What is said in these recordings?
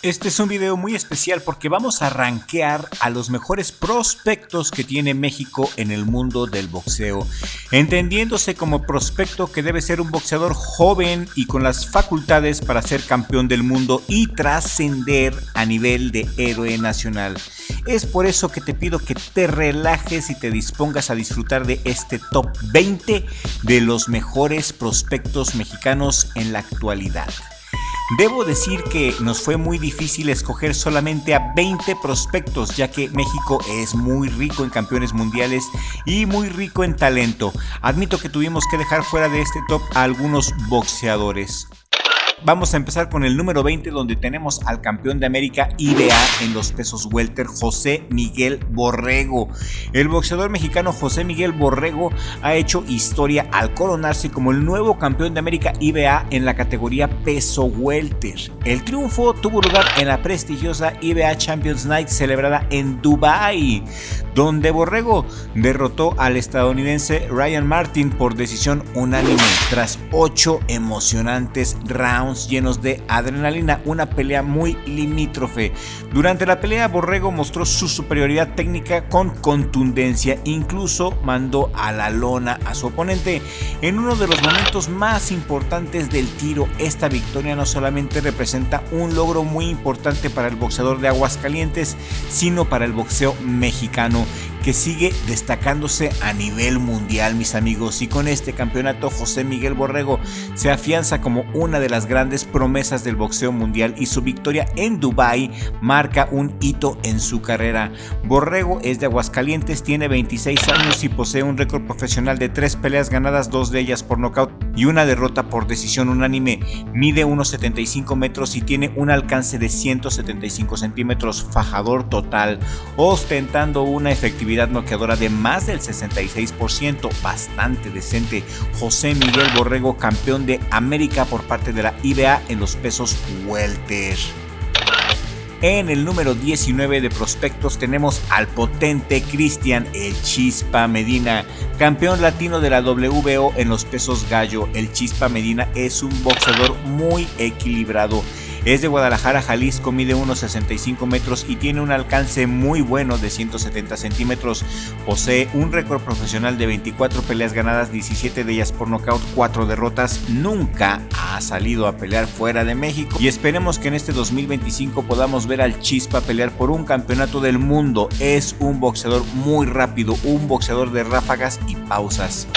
Este es un video muy especial porque vamos a rankear a los mejores prospectos que tiene México en el mundo del boxeo, entendiéndose como prospecto que debe ser un boxeador joven y con las facultades para ser campeón del mundo y trascender a nivel de héroe nacional. Es por eso que te pido que te relajes y te dispongas a disfrutar de este top 20 de los mejores prospectos mexicanos en la actualidad. Debo decir que nos fue muy difícil escoger solamente a 20 prospectos, ya que México es muy rico en campeones mundiales y muy rico en talento. Admito que tuvimos que dejar fuera de este top a algunos boxeadores. Vamos a empezar con el número 20, donde tenemos al campeón de América IBA en los pesos welter, José Miguel Borrego. El boxeador mexicano José Miguel Borrego ha hecho historia al coronarse como el nuevo campeón de América IBA en la categoría peso welter. El triunfo tuvo lugar en la prestigiosa IBA Champions Night celebrada en Dubái, donde Borrego derrotó al estadounidense Ryan Martin por decisión unánime tras 8 emocionantes rounds llenos de adrenalina, una pelea muy limítrofe. Durante la pelea, Borrego mostró su superioridad técnica con contundencia, incluso mandó a la lona a su oponente en uno de los momentos más importantes del tiro. Esta victoria no solamente representa un logro muy importante para el boxeador de Aguascalientes, sino para el boxeo mexicano, que sigue destacándose a nivel mundial, mis amigos. Y con este campeonato, José Miguel Borrego se afianza como una de las grandes promesas del boxeo mundial, y su victoria en Dubái marca un hito en su carrera. Borrego es de Aguascalientes, tiene 26 años y posee un récord profesional de 3 peleas ganadas, 2 de ellas por nocaut y una derrota por decisión unánime. Mide 1,75 metros y tiene un alcance de 175 centímetros, fajador total, ostentando una efectividad noqueadora de más del 66%, bastante decente. José Miguel Borrego, campeón de América por parte de la IBA en los pesos welter. En el número 19 de prospectos tenemos al potente Cristian El Chispa Medina, campeón latino de la WBO en los pesos gallo. El Chispa Medina es un boxeador muy equilibrado. Es de Guadalajara, Jalisco, mide 1,65 metros y tiene un alcance muy bueno de 170 centímetros. Posee un récord profesional de 24 peleas ganadas, 17 de ellas por nocaut, 4 derrotas. Nunca ha salido a pelear fuera de México y esperemos que en este 2025 podamos ver al Chispa pelear por un campeonato del mundo. Es un boxeador muy rápido, un boxeador de ráfagas y pausas.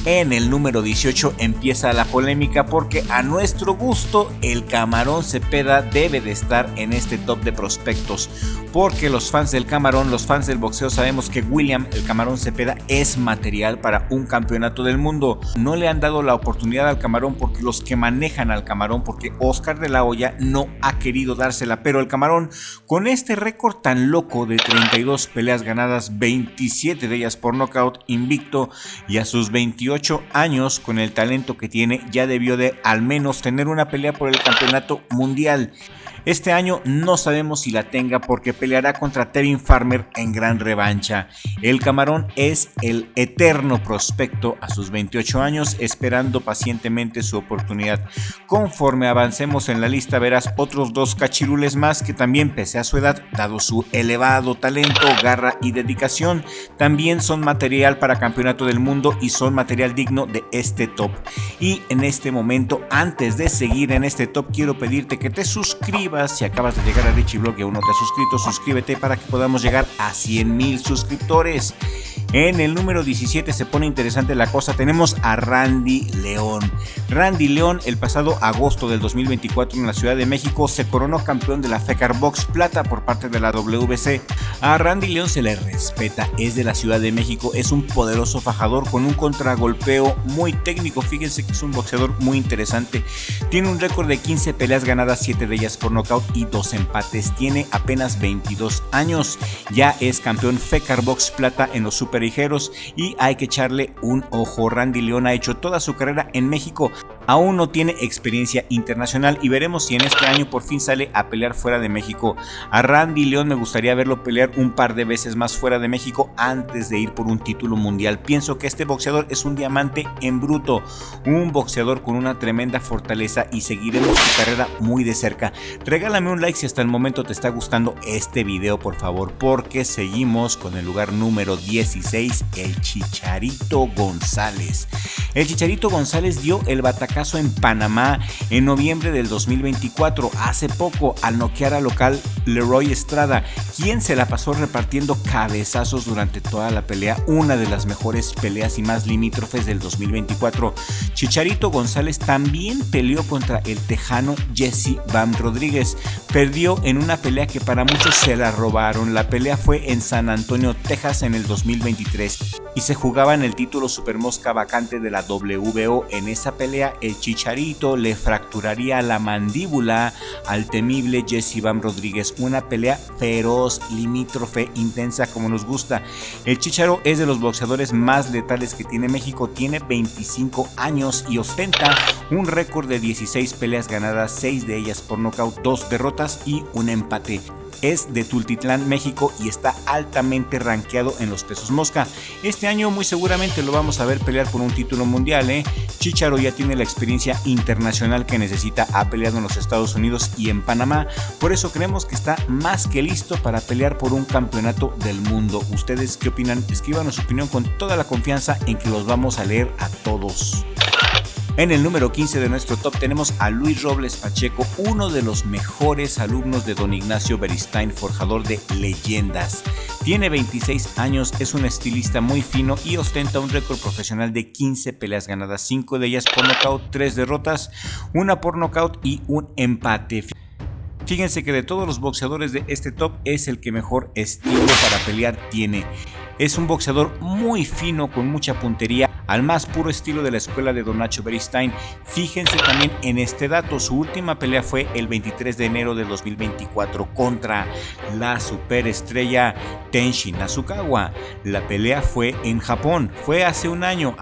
En el número 18 empieza la polémica, porque a nuestro gusto el Camarón Cepeda debe de estar en este top de prospectos, porque los fans del Camarón, los fans del boxeo, sabemos que William el Camarón Cepeda es material para un campeonato del mundo. No le han dado la oportunidad al Camarón porque los que manejan al Camarón, porque Oscar de la Hoya no ha querido dársela, pero el Camarón, con este récord tan loco de 32 peleas ganadas, 27 de ellas por nocaut, invicto, y a sus 28 años, con el talento que tiene, ya debió de al menos tener una pelea por el campeonato mundial. Este año no sabemos si la tenga, porque peleará contra Tevin Farmer en gran revancha. El Camarón es el eterno prospecto a sus 28 años, esperando pacientemente su oportunidad. Conforme avancemos en la lista, verás otros 2 cachirules más que también, pese a su edad, dado su elevado talento, garra y dedicación, también son material para campeonato del mundo y son material digno de este top. Y en este momento, antes de seguir en este top, quiero pedirte que te suscribas. Si acabas de llegar a Richie Blog y aún no te has suscrito, suscríbete para que podamos llegar a 100,000 suscriptores. En el número 17 se pone interesante la cosa. Tenemos a Randy León. Randy León, el pasado agosto del 2024 en la Ciudad de México, se coronó campeón de la FECAR Box Plata por parte de la WBC. A Randy León se le respeta, es de la Ciudad de México, es un poderoso fajador con un contragolpeo muy técnico. Fíjense que es un boxeador muy interesante. Tiene un récord de 15 peleas ganadas, 7 de ellas por nocaut y 2 empates. Tiene apenas 22 años. Ya es campeón FECAR Box Plata en los superligeros y hay que echarle un ojo. Randy León ha hecho toda su carrera en México. aún no tiene experiencia internacional y veremos si en este año por fin sale a pelear fuera de México. A Randy León me gustaría verlo pelear un par de veces más fuera de México antes de ir por un título mundial. Pienso que este boxeador es un diamante en bruto, un boxeador con una tremenda fortaleza y seguiremos su carrera muy de cerca. Regálame un like si hasta el momento te está gustando este video, por favor, porque seguimos con el lugar número 16, el Chicharito González. El Chicharito González dio el batacazo en Panamá en noviembre del 2024, hace poco, al noquear al local Leroy Estrada, quien se la pasó repartiendo cabezazos durante toda la pelea, una de las mejores peleas y más limítrofes del 2024. Chicharito González también peleó contra el tejano Jesse Bam Rodríguez, perdió en una pelea que para muchos se la robaron. La pelea fue en San Antonio, Texas en el 2023 y se jugaba en el título supermosca vacante de la WBO. En esa pelea el Chicharito le fracturaría la mandíbula al temible Jesse Bam Rodríguez, una pelea feroz, limítrofe, intensa como nos gusta. El Chicharo es de los boxeadores más letales que tiene México, tiene 25 años y ostenta un récord de 16 peleas ganadas, 6 de ellas por nocaut, 2 derrotas y un empate. Es de Tultitlán, México y está altamente rankeado en los pesos mosca. Este año muy seguramente lo vamos a ver pelear por un título mundial, Chicharo ya tiene la experiencia internacional que necesita, ha peleado en los Estados Unidos y en Panamá, por eso creemos que está más que listo para pelear por un campeonato del mundo. ¿Ustedes qué opinan? Escríbanos su opinión con toda la confianza en que los vamos a leer a todos. En el número 15 de nuestro top tenemos a Luis Robles Pacheco, uno de los mejores alumnos de don Ignacio Beristain, forjador de leyendas. Tiene 26 años, es un estilista muy fino y ostenta un récord profesional de 15 peleas ganadas, 5 de ellas por nocaut, 3 derrotas, una por nocaut y un empate. Fíjense que de todos los boxeadores de este top es el que mejor estilo para pelear tiene. Es un boxeador muy fino con mucha puntería, al más puro estilo de la escuela de don Nacho Beristain. Fíjense también en este dato, su última pelea fue el 23 de enero de 2024 contra la superestrella Tenshin Nasukawa. La pelea fue en Japón, fue hace un año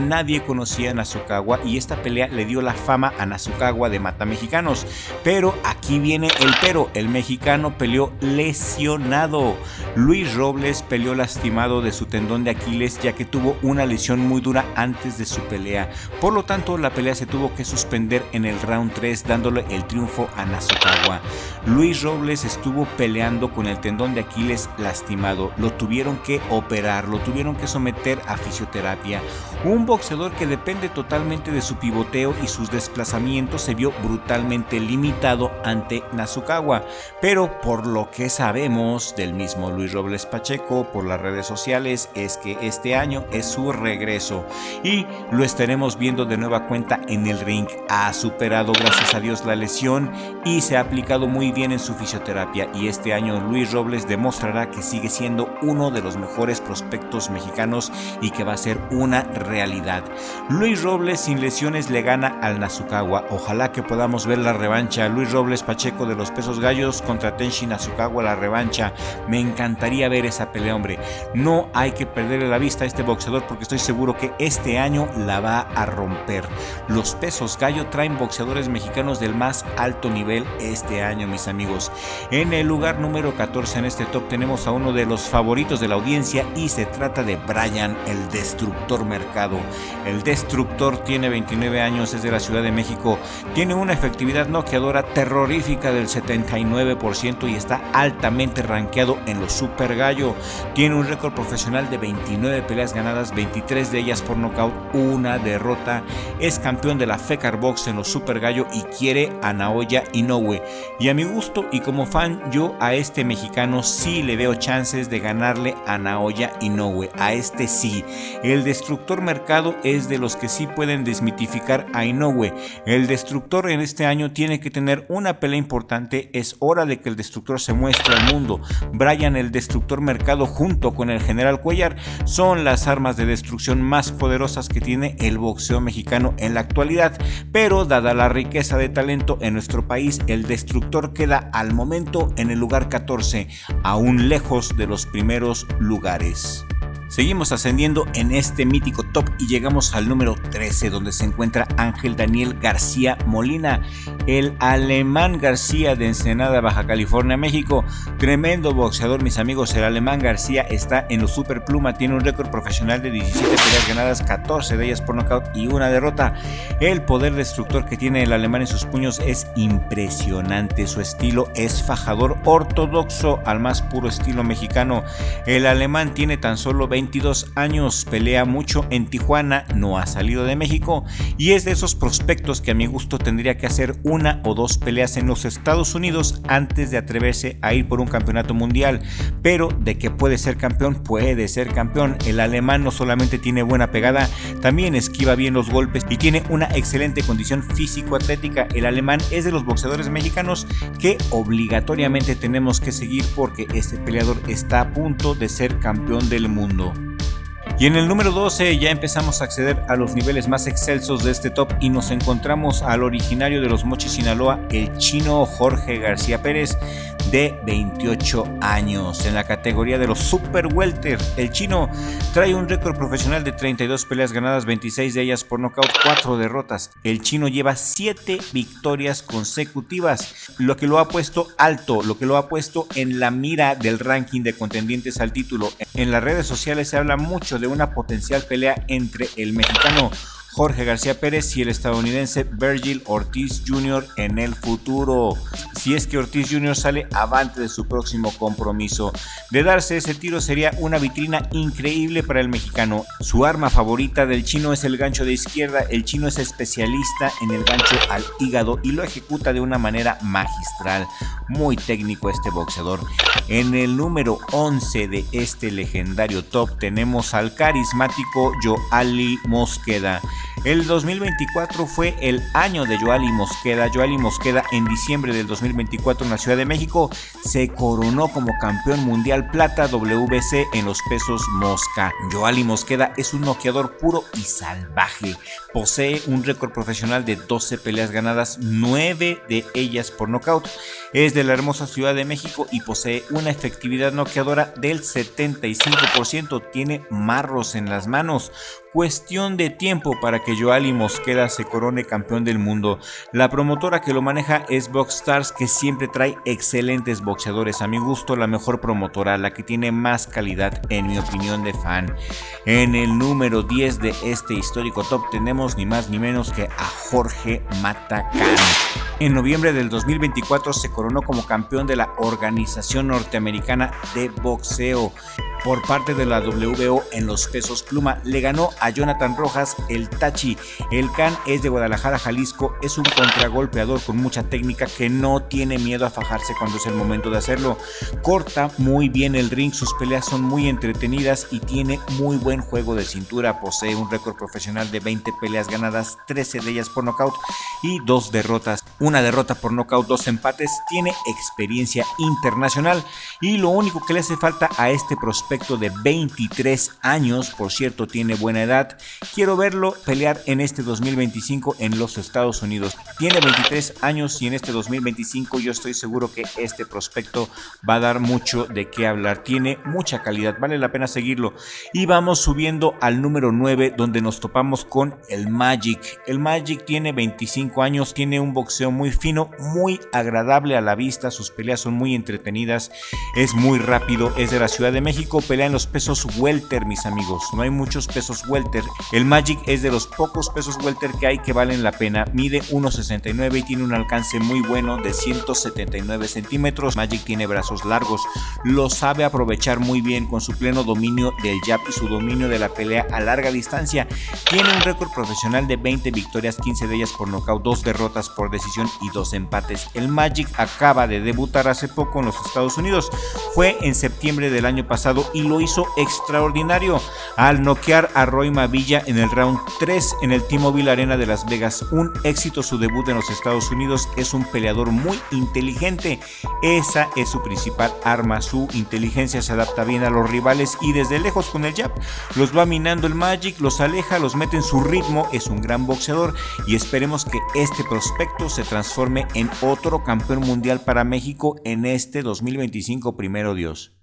nadie conocía a Nasukawa y esta pelea le dio la fama a Nasukawa de matamexicanos. Pero aquí viene el pero, el mexicano peleó lesionado. Luis Robles peleó lastimado de su tendón de Aquiles, ya que tuvo una lesión muy dura antes de su pelea. Por lo tanto, la pelea se tuvo que suspender en el round 3, dándole el triunfo a Nasukawa. Luis Robles estuvo peleando con el tendón de Aquiles lastimado. Lo tuvieron que operar, lo tuvieron que someter a fisioterapia. Un boxeador que depende totalmente de su pivoteo y sus desplazamientos se vio brutalmente limitado ante Nasukawa. Pero por lo que sabemos del mismo Luis Robles Pacheco por las redes sociales es que este año es su regreso y lo estaremos viendo de nueva cuenta en el ring. Ha superado gracias a Dios la lesión y se ha aplicado muy bien en su fisioterapia, y este año Luis Robles demostrará que sigue siendo uno de los mejores prospectos mexicanos y que va a ser una realidad. Luis Robles sin lesiones le gana al Nasukawa. Ojalá que podamos ver la revancha. Luis Robles Pacheco de los pesos gallos contra Tenshin Nasukawa, la revancha. Me encantaría ver esa pelea, hombre. No hay que perderle la vista a este boxeador porque estoy seguro que este año la va a romper. Los pesos gallo traen boxeadores mexicanos del más alto nivel este año, mis amigos. En el lugar número 14 en este top tenemos a uno de los favoritos de la audiencia y se trata de Bryan el Destructor Mercado. El Destructor tiene 29 años, es de la Ciudad de México, tiene una efectividad noqueadora terrorífica del 79% y está altamente rankeado en los Super Gallo. Tiene un récord profesional de 29 peleas ganadas, 23 de ellas por nocaut, una derrota. Es campeón de la FECAR Box en los Super Gallo y quiere a Naoya Inoue. Y a mi gusto y como fan, yo a este mexicano sí le veo chances de ganarle a Naoya Inoue. A este sí. El Destructor Mercado es de los que sí pueden desmitificar a Inoue. El Destructor en este año tiene que tener una pelea importante. Es hora de que el Destructor se muestre al mundo. Bryan el Destructor Mercado junto con el General Cuellar son las armas de destrucción más poderosas que tiene el boxeo mexicano en la actualidad, pero dada la riqueza de talento en nuestro país, el Destructor queda al momento en el lugar 14, aún lejos de los primeros lugares. Seguimos ascendiendo en este mítico top y llegamos al número 13, donde se encuentra Ángel Daniel García Molina, el alemán García de Ensenada, Baja California, México. Tremendo boxeador, mis amigos. El alemán García está en los superpluma, tiene un récord profesional de 17 peleas ganadas, 14 de ellas por nocaut y una derrota. El poder destructor que tiene el alemán en sus puños es impresionante. Su estilo es fajador ortodoxo al más puro estilo mexicano. El alemán tiene tan solo 22 años, pelea mucho en Tijuana, no ha salido de México y es de esos prospectos que a mi gusto tendría que hacer una o dos peleas en los Estados Unidos antes de atreverse a ir por un campeonato mundial, pero de que puede ser campeón, puede ser campeón. El alemán no solamente tiene buena pegada, también esquiva bien los golpes y tiene una excelente condición físico-atlética. El alemán es de los boxeadores mexicanos que obligatoriamente tenemos que seguir porque este peleador está a punto de ser campeón del mundo. Y en el número 12 ya empezamos a acceder a los niveles más excelsos de este top y nos encontramos al originario de Los Mochis, Sinaloa, el chino Jorge García Pérez, de 28 años. En la categoría de los super welter, el chino trae un récord profesional de 32 peleas ganadas, 26 de ellas por nocaut, 4 derrotas. El chino lleva 7 victorias consecutivas, lo que lo ha puesto alto, lo que lo ha puesto en la mira del ranking de contendientes al título. En las redes sociales se habla mucho de una potencial pelea entre el mexicano Jorge García Pérez y el estadounidense Vergil Ortiz Jr. en el futuro, si es que Ortiz Jr. sale avante de su próximo compromiso. De darse ese tiro sería una vitrina increíble para el mexicano. Su arma favorita del chino es el gancho de izquierda. El chino es especialista en el gancho al hígado y lo ejecuta de una manera magistral. Muy técnico este boxeador. En el número 11 de este legendario top tenemos al carismático Yoali Mosqueda. El 2024 fue el año de Yoali Mosqueda. Yoali Mosqueda en diciembre del 2024 en la Ciudad de México se coronó como campeón mundial plata WBC en los pesos mosca. Yoali Mosqueda es un noqueador puro y salvaje. Posee un récord profesional de 12 peleas ganadas, 9 de ellas por nocaut. Es de la hermosa Ciudad de México y posee una efectividad noqueadora del 75%. Tiene marros en las manos. Cuestión de tiempo para que Yoali Mosqueda se corone campeón del mundo. La promotora que lo maneja es Boxstars, que siempre trae excelentes boxeadores. A mi gusto, la mejor promotora, la que tiene más calidad en mi opinión de fan. En el número 10 de este histórico top tenemos ni más ni menos que a Jorge Matacán. En noviembre del 2024 se coronó como campeón de la Organización Norteamericana de Boxeo por parte de la WBO en los pesos pluma. Le ganó a Jonathan Rojas, el Tachi. El Can es de Guadalajara, Jalisco. Es un contragolpeador con mucha técnica que no tiene miedo a fajarse cuando es el momento de hacerlo. Corta muy bien el ring, sus peleas son muy entretenidas y tiene muy buen juego de cintura. Posee un récord profesional de 20 peleas ganadas, 13 de ellas por nocaut y 2 derrotas. Una derrota por nocaut, 2 empates. Tiene experiencia internacional y lo único que le hace falta a este prospecto de 23 años, por cierto, tiene buena edad. Quiero verlo pelear en este 2025 en los Estados Unidos. Tiene 23 años y en este 2025 yo estoy seguro que este prospecto va a dar mucho de qué hablar. Tiene mucha calidad, vale la pena seguirlo. Y vamos subiendo al número 9, donde nos topamos con el Magic. El Magic tiene 25 años, tiene un boxeo muy fino, muy agradable a la vista. Sus peleas son muy entretenidas, es muy rápido, es de la Ciudad de México. Pelea en los pesos welter, mis amigos. No hay muchos pesos welter. El Magic es de los pocos pesos welter que hay que valen la pena. Mide 1.69 y tiene un alcance muy bueno de 179 centímetros. Magic tiene brazos largos. Lo sabe aprovechar muy bien con su pleno dominio del jab y su dominio de la pelea a larga distancia. Tiene un récord profesional de 20 victorias, 15 de ellas por nocaut, 2 derrotas por decisión y 2 empates. El Magic acaba de debutar hace poco en los Estados Unidos. Fue en septiembre del año pasado y lo hizo extraordinario al noquear a Roy Mavilla en el round 3 en el T-Mobile Arena de Las Vegas. Un éxito su debut en los Estados Unidos. Es un peleador muy inteligente. Esa es su principal arma. Su inteligencia se adapta bien a los rivales y desde lejos con el jab los va minando el Magic, los aleja, los mete en su ritmo. Es un gran boxeador y esperemos que este prospecto se transforme en otro campeón mundial para México en este 2025, primero Dios.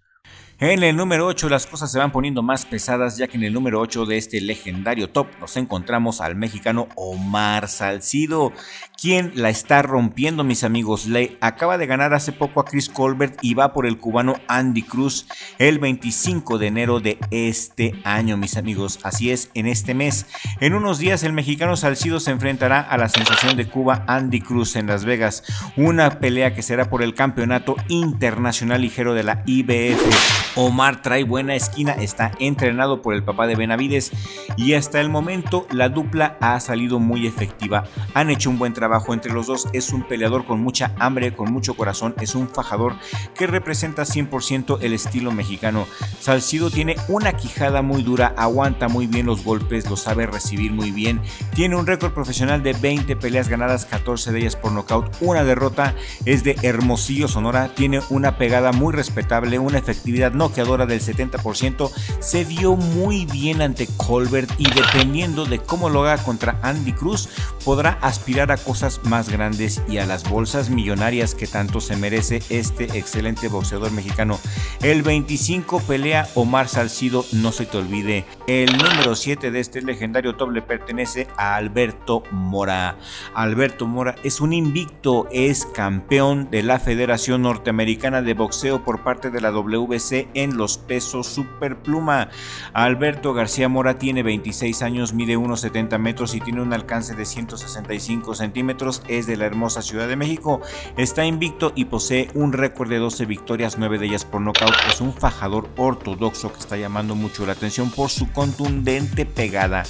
En el número 8 las cosas se van poniendo más pesadas, ya que en el número 8 de este legendario top nos encontramos al mexicano Omar Salcido, quien la está rompiendo, mis amigos. Le acaba de ganar hace poco a Chris Colbert y va por el cubano Andy Cruz el 25 de enero de este año, mis amigos. Así es, en este mes. En unos días el mexicano Salcido se enfrentará a la sensación de Cuba Andy Cruz en Las Vegas, una pelea que será por el campeonato internacional ligero de la IBF. Omar trae buena esquina, está entrenado por el papá de Benavides y hasta el momento la dupla ha salido muy efectiva. Han hecho un buen trabajo entre los dos. Es un peleador con mucha hambre, con mucho corazón, es un fajador que representa 100% el estilo mexicano. Salcido tiene una quijada muy dura, aguanta muy bien los golpes, lo sabe recibir muy bien. Tiene un récord profesional de 20 peleas ganadas, 14 de ellas por nocaut, una derrota. Es de Hermosillo, Sonora, tiene una pegada muy respetable, una efectividad noqueadora del 70%, se vio muy bien ante Colbert y dependiendo de cómo lo haga contra Andy Cruz, podrá aspirar a cosas más grandes y a las bolsas millonarias que tanto se merece este excelente boxeador mexicano. El 25 pelea Omar Salcido, no se te olvide. El número 7 de este legendario top le pertenece a Alberto Mora. Alberto Mora es un invicto, es campeón de la Federación Norteamericana de Boxeo por parte de la WBC en los pesos superpluma. Alberto García Mora tiene 26 años, mide 1,70 metros y tiene un alcance de 165 centímetros. Es de la hermosa Ciudad de México. Está invicto y posee un récord de 12 victorias, 9 de ellas por nocaut. Es un fajador ortodoxo que está llamando mucho la atención por su contundente pegada.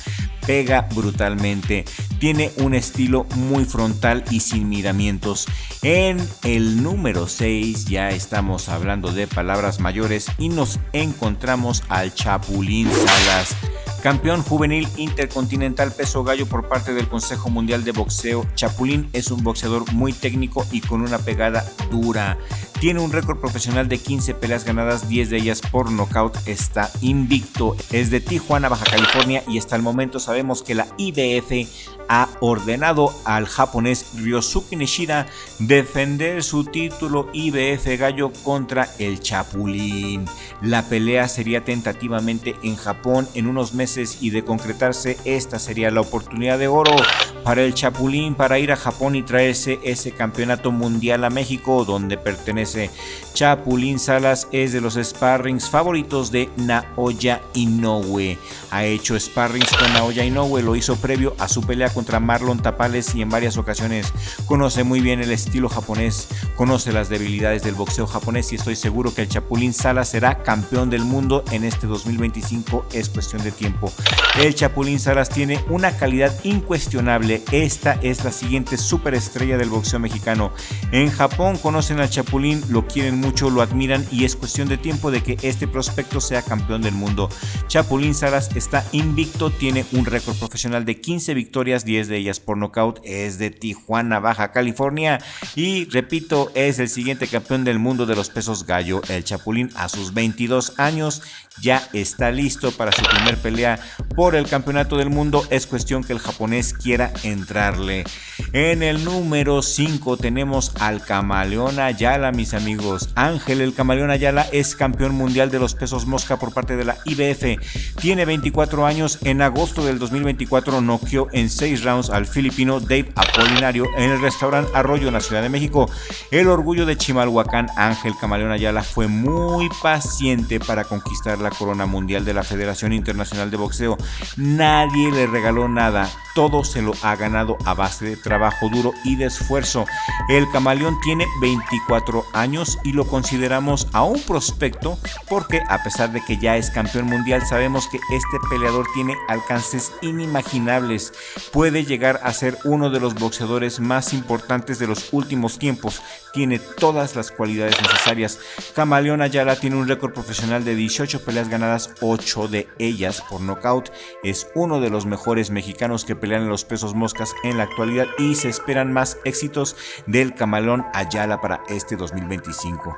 Pega brutalmente, tiene un estilo muy frontal y sin miramientos. En el número 6 ya estamos hablando de palabras mayores y nos encontramos al Chapulín Salas. Campeón juvenil intercontinental peso gallo por parte del Consejo Mundial de Boxeo, Chapulín es un boxeador muy técnico y con una pegada dura. Tiene un récord profesional de 15 peleas ganadas, 10 de ellas por nocaut, está invicto. Es de Tijuana, Baja California y hasta el momento sabemos que la IBF ha ordenado al japonés Ryosuke Nishida defender su título IBF gallo contra el Chapulín. La pelea sería tentativamente en Japón en unos meses y de concretarse esta sería la oportunidad de oro para el Chapulín para ir a Japón y traerse ese campeonato mundial a México donde pertenece. Chapulín Salas es de los sparrings favoritos de Naoya Inoue. Ha hecho sparrings con Naoya Inoue, lo hizo previo a su pelea contra Marlon Tapales y en varias ocasiones conoce muy bien el estilo japonés, conoce las debilidades del boxeo japonés y estoy seguro que el Chapulín Salas será campeón del mundo en este 2025, es cuestión de tiempo. El Chapulín Salas tiene una calidad incuestionable, esta es la siguiente superestrella del boxeo mexicano. En Japón conocen al Chapulín, lo quieren mucho, lo admiran y es cuestión de tiempo de que este prospecto sea campeón del mundo. Chapulín Salas está invicto, tiene un récord profesional de 15 victorias, 10 de ellas por nocaut, es de Tijuana, Baja California y repito, es el siguiente campeón del mundo de los pesos gallo. El Chapulín a sus 22 años ya está listo para su primer pelea por el campeonato del mundo, es cuestión que el japonés quiera entrarle. En el número 5 tenemos al Camaleón Ayala, mis amigos. Ángel el Camaleón Ayala es campeón mundial de los pesos mosca por parte de la IBF. Tiene 24 años. En agosto del 2024 noqueó en 6 rounds al filipino Dave Apolinario en el restaurante Arroyo en la Ciudad de México. El orgullo de Chimalhuacán, Ángel Camaleón Ayala fue muy paciente para conquistar la corona mundial de la Federación Internacional de Boxeo. Nadie le regaló nada. Todo se lo ha ganado a base de trabajo duro y de esfuerzo. El Camaleón tiene 24 años y lo consideramos a un prospecto porque a pesar de que ya es campeón mundial, sabemos que este peleador tiene alcances inimaginables. Puede llegar a ser uno de los boxeadores más importantes de los últimos tiempos. Tiene todas las cualidades necesarias. Camaleón Ayala tiene un récord profesional de 18 peleas ganadas, 8 de ellas por nocaut. Es uno de los mejores mexicanos que pelean en los pesos moscas en la actualidad y se esperan más éxitos del Camaleón Ayala para este 2025.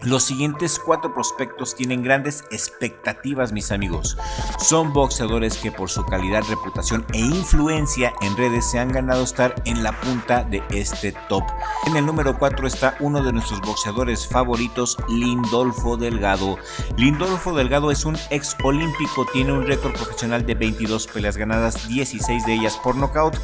Los siguientes 4 prospectos tienen grandes expectativas, mis amigos. Son boxeadores que por su calidad, reputación e influencia en redes se han ganado estar en la punta de este top. En el número 4 está uno de nuestros boxeadores favoritos, Lindolfo Delgado. Lindolfo Delgado es un ex olímpico, tiene un récord profesional de 22 peleas ganadas, 16 de ellas por nocaut.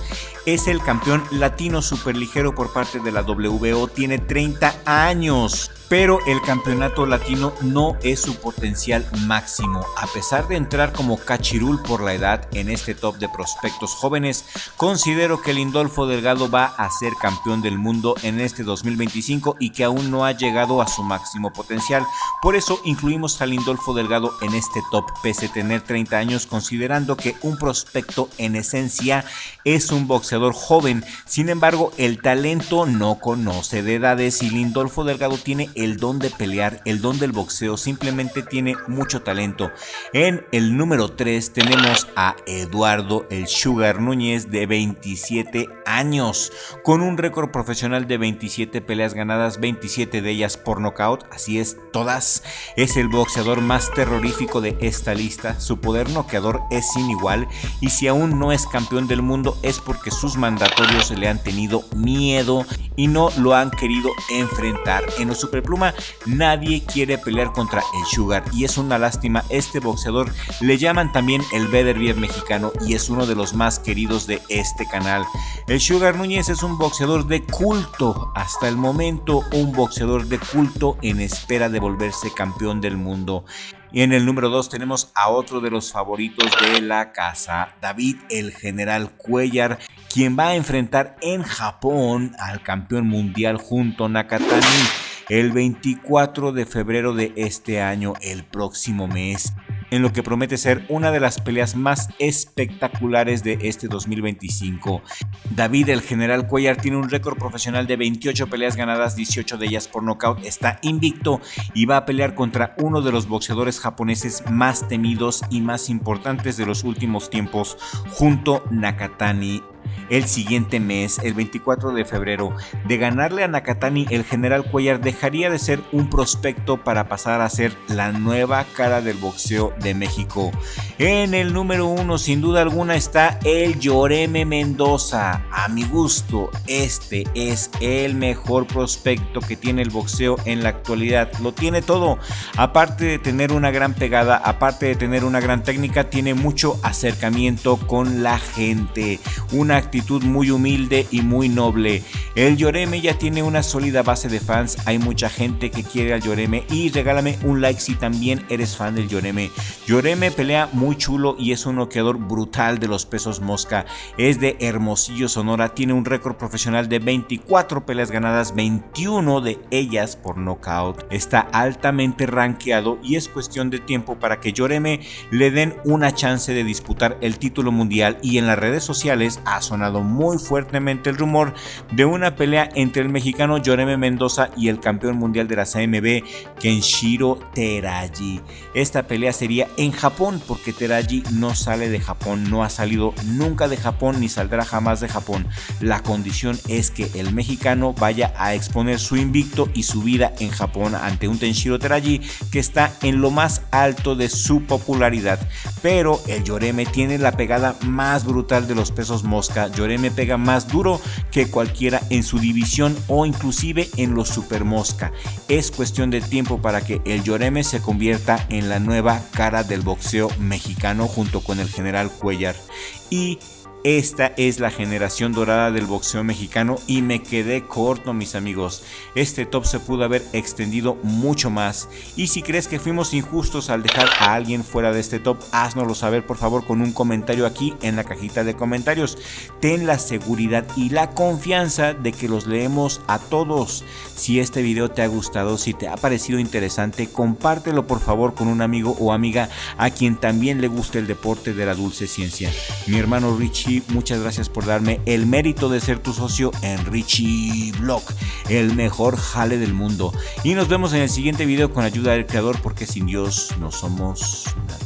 Es el campeón latino superligero por parte de la WBO, tiene 30 años. Pero el campeonato latino no es su potencial máximo. A pesar de entrar como cachirul por la edad en este top de prospectos jóvenes, considero que Lindolfo Delgado va a ser campeón del mundo en este 2025 y que aún no ha llegado a su máximo potencial. Por eso incluimos a Lindolfo Delgado en este top, pese a tener 30 años, considerando que un prospecto en esencia es un boxeador joven. Sin embargo, el talento no conoce de edades y Lindolfo Delgado tiene el don de pelear, el don del boxeo, simplemente tiene mucho talento. En el número 3 tenemos a Eduardo el Sugar Núñez, de 27 años, con un récord profesional de 27 peleas ganadas, 27 de ellas por nocaut, así es, todas. Es el boxeador más terrorífico de esta lista, su poder noqueador es sin igual, y si aún no es campeón del mundo es porque sus mandatorios le han tenido miedo y no lo han querido enfrentar. En los Superpluma nadie quiere pelear contra el Sugar y es una lástima. Este boxeador le llaman también el Beterbiev mexicano y es uno de los más queridos de este canal. El Sugar Núñez es un boxeador de culto, hasta el momento un boxeador de culto en espera de volverse campeón del mundo. Y en el número 2 tenemos a otro de los favoritos de la casa, David el General Cuellar, quien va a enfrentar en Japón al campeón mundial Junto Nakatani el 24 de febrero de este año, el próximo mes, en lo que promete ser una de las peleas más espectaculares de este 2025. David el General Cuellar tiene un récord profesional de 28 peleas ganadas, 18 de ellas por nocaut, está invicto y va a pelear contra uno de los boxeadores japoneses más temidos y más importantes de los últimos tiempos, Junto Nakatani. El siguiente mes, el 24 de febrero, de ganarle a Nakatani, el General Cuellar dejaría de ser un prospecto para pasar a ser la nueva cara del boxeo de México. En el número 1, sin duda alguna, está el Yoreme Mendoza. A mi gusto, este es el mejor prospecto que tiene el boxeo en la actualidad. Lo tiene todo. Aparte de tener una gran pegada, aparte de tener una gran técnica, tiene mucho acercamiento con la gente. Una actitud muy humilde y muy noble. El Yoreme ya tiene una sólida base de fans, hay mucha gente que quiere al Yoreme y regálame un like si también eres fan del Yoreme. Yoreme pelea muy chulo y es un noqueador brutal de los pesos mosca. Es de Hermosillo, Sonora, tiene un récord profesional de 24 peleas ganadas, 21 de ellas por nocaut. Está altamente rankeado y es cuestión de tiempo para que Yoreme le den una chance de disputar el título mundial, y en las redes sociales ha sonado muy fuertemente el rumor de una pelea entre el mexicano Yoreme Mendoza y el campeón mundial de las AMB, Kenshiro Teraji. Esta pelea sería en Japón porque Teraji no sale de Japón, no ha salido nunca de Japón ni saldrá jamás de Japón. La condición es que el mexicano vaya a exponer su invicto y su vida en Japón ante un Kenshiro Teraji que está en lo más alto de su popularidad. Pero el Yoreme tiene la pegada más brutal de los pesos mosca. Yoreme pega más duro que cualquiera en su división o inclusive en los super mosca. Es cuestión de tiempo para que el Yoreme se convierta en la nueva cara del boxeo mexicano junto con el General Cuellar. Y esta es la generación dorada del boxeo mexicano y me quedé corto, mis amigos. Este top se pudo haber extendido mucho más. Y si crees que fuimos injustos al dejar a alguien fuera de este top, háznoslo saber por favor con un comentario aquí en la cajita de comentarios. Ten la seguridad y la confianza de que los leemos a todos. Si este video te ha gustado, si te ha parecido interesante, compártelo por favor con un amigo o amiga a quien también le guste el deporte de la dulce ciencia. Mi hermano Richie, muchas gracias por darme el mérito de ser tu socio en Richie Vlog, el mejor jale del mundo. Y nos vemos en el siguiente video con ayuda del creador, porque sin Dios no somos nada.